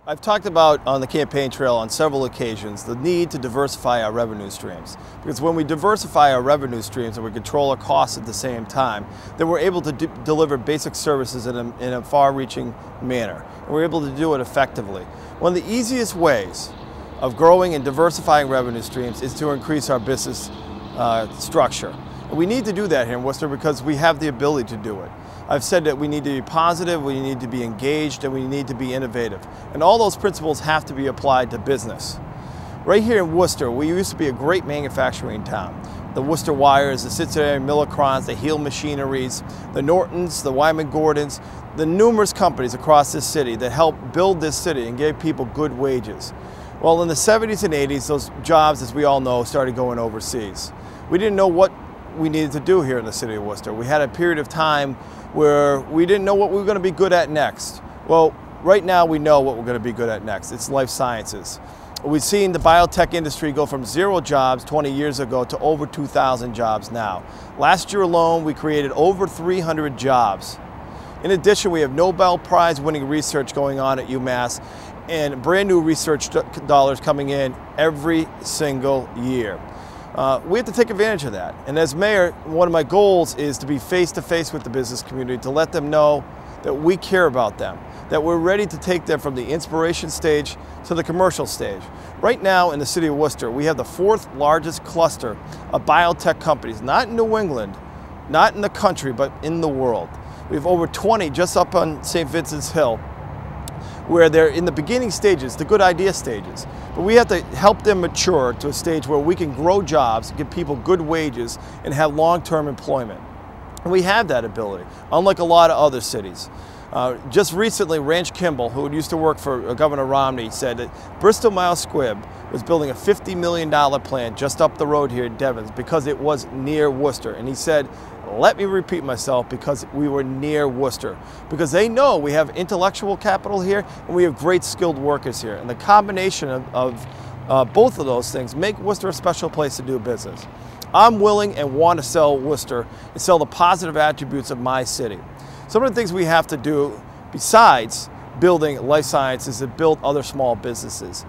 I've talked about on the campaign trail on several occasions the need to diversify our revenue streams. Because when we diversify our revenue streams and we control our costs at the same time, then we're able to deliver basic services in a far-reaching manner. And we're able to do it effectively. One of the easiest ways of growing and diversifying revenue streams is to increase our business structure. And we need to do that here in Worcester because we have the ability to do it. I've said that we need to be positive, we need to be engaged, and we need to be innovative. And all those principles have to be applied to business. Right here in Worcester, we used to be a great manufacturing town. The Worcester Wires, the Cincinnati Millicrons, the Heel Machineries, the Nortons, the Wyman Gordons, the numerous companies across this city that helped build this city and gave people good wages. Well, in the 70s and 80s, those jobs, as we all know, started going overseas. We didn't know what we needed to do here in the city of Worcester. We had a period of time where we didn't know what we were going to be good at next. Well, right now we know what we're going to be good at next. It's life sciences. We've seen the biotech industry go from 0 jobs 20 years ago to over 2,000 jobs now. Last year alone, we created over 300 jobs. In addition, we have Nobel Prize winning research going on at UMass and brand new research dollars coming in every single year. We have to take advantage of that. And as mayor, one of my goals is to be face-to-face with the business community, to let them know that we care about them, that we're ready to take them from the inspiration stage to the commercial stage. Right now in the city of Worcester, we have the 4th largest cluster of biotech companies, not in New England, not in the country, but in the world. We have over 20 just up on St. Vincent's Hill, where they're in the beginning stages, the good idea stages. But we have to help them mature to a stage where we can grow jobs, give people good wages, and have long-term employment. And we have that ability, unlike a lot of other cities. Just recently, Ranch Kimball, who used to work for Governor Romney, said that Bristol Myers Squibb was building a $50 million plant just up the road here in Devens because it was near Worcester. And he said, let me repeat myself, because we were near Worcester. Because they know we have intellectual capital here and we have great skilled workers here. And the combination of both of those things make Worcester a special place to do business. I'm willing and want to sell Worcester and sell the positive attributes of my city. Some of the things we have to do besides building life sciences is to build other small businesses.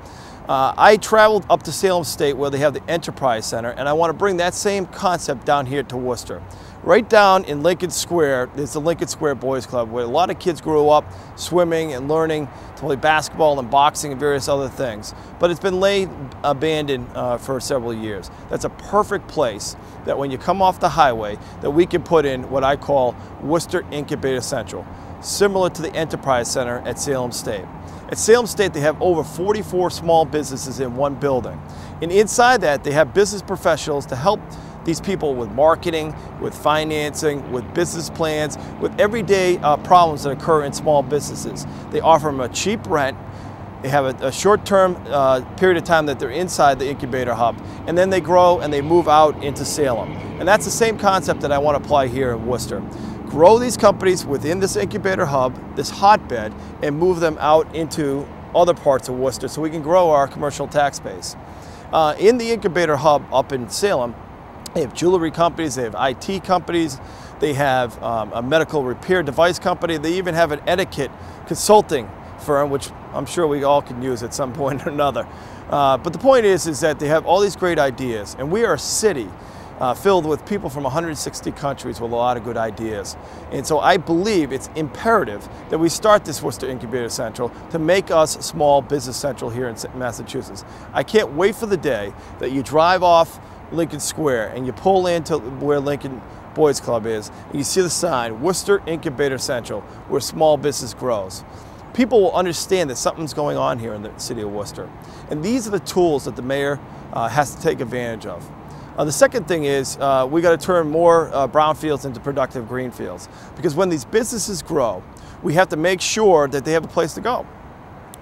I traveled up to Salem State where they have the Enterprise Center, and I want to bring that same concept down here to Worcester. Right down in Lincoln Square, there's the Lincoln Square Boys Club, where a lot of kids grew up swimming and learning to play basketball and boxing and various other things. But it's been abandoned for several years. That's a perfect place that when you come off the highway, that we can put in what I call Worcester Incubator Central, similar to the Enterprise Center at Salem State. At Salem State, they have over 44 small businesses in one building. And inside that, they have business professionals to help these people with marketing, with financing, with business plans, with everyday problems that occur in small businesses. They offer them a cheap rent. They have a short-term period of time that they're inside the incubator hub, and then they grow and they move out into Salem. And that's the same concept that I want to apply here in Worcester. Grow these companies within this incubator hub, this hotbed, and move them out into other parts of Worcester so we can grow our commercial tax base. In the incubator hub up in Salem, they have jewelry companies, they have IT companies, they have a medical repair device company, they even have an etiquette consulting firm, which I'm sure we all can use at some point or another. But the point is that they have all these great ideas, and we are a city filled with people from 160 countries with a lot of good ideas. And so I believe it's imperative that we start this Worcester Incubator Central to make us small business central here in Massachusetts. I can't wait for the day that you drive off Lincoln Square and you pull into where Lincoln Boys Club is and you see the sign, Worcester Incubator Central, where small business grows. People will understand that something's going on here in the city of Worcester. And these are the tools that the mayor has to take advantage of. The second thing is we got to turn more brownfields into productive greenfields, because when these businesses grow, we have to make sure that they have a place to go.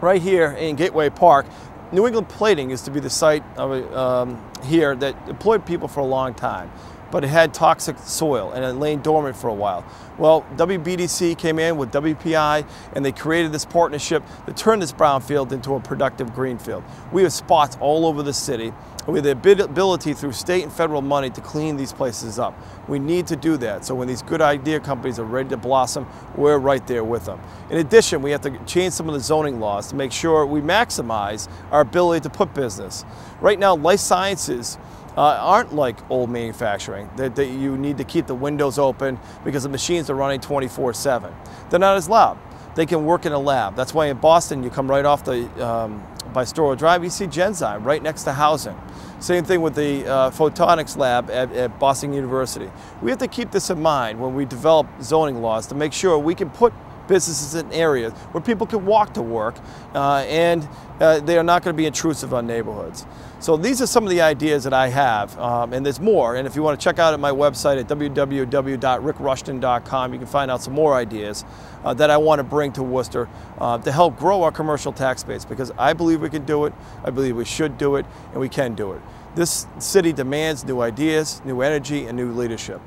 Right here in Gateway Park, New England Plating used to be the site of here that employed people for a long time, but it had toxic soil and it lay dormant for a while. Well, WBDC came in with WPI and they created this partnership that turned this brownfield into a productive greenfield. We have spots all over the city, We have the ability through state and federal money to clean these places up. We need to do that. So when these good idea companies are ready to blossom, we're right there with them. In addition, we have to change some of the zoning laws to make sure we maximize our ability to put business. Right now, life sciences aren't like old manufacturing, that you need to keep the windows open because the machines are running 24/7. They're not as loud. They can work in a lab. That's why in Boston, you come right off the by Storrow Drive, you see Genzyme right next to housing. Same thing with the photonics lab at Boston University. We have to keep this in mind when we develop zoning laws to make sure we can put businesses in areas where people can walk to work and they are not going to be intrusive on neighborhoods. So these are some of the ideas that I have, and there's more. And if you want to check out at my website at www.rickrushton.com, you can find out some more ideas that I want to bring to Worcester to help grow our commercial tax base, because I believe we can do it, I believe we should do it, and we can do it. This city demands new ideas, new energy, and new leadership.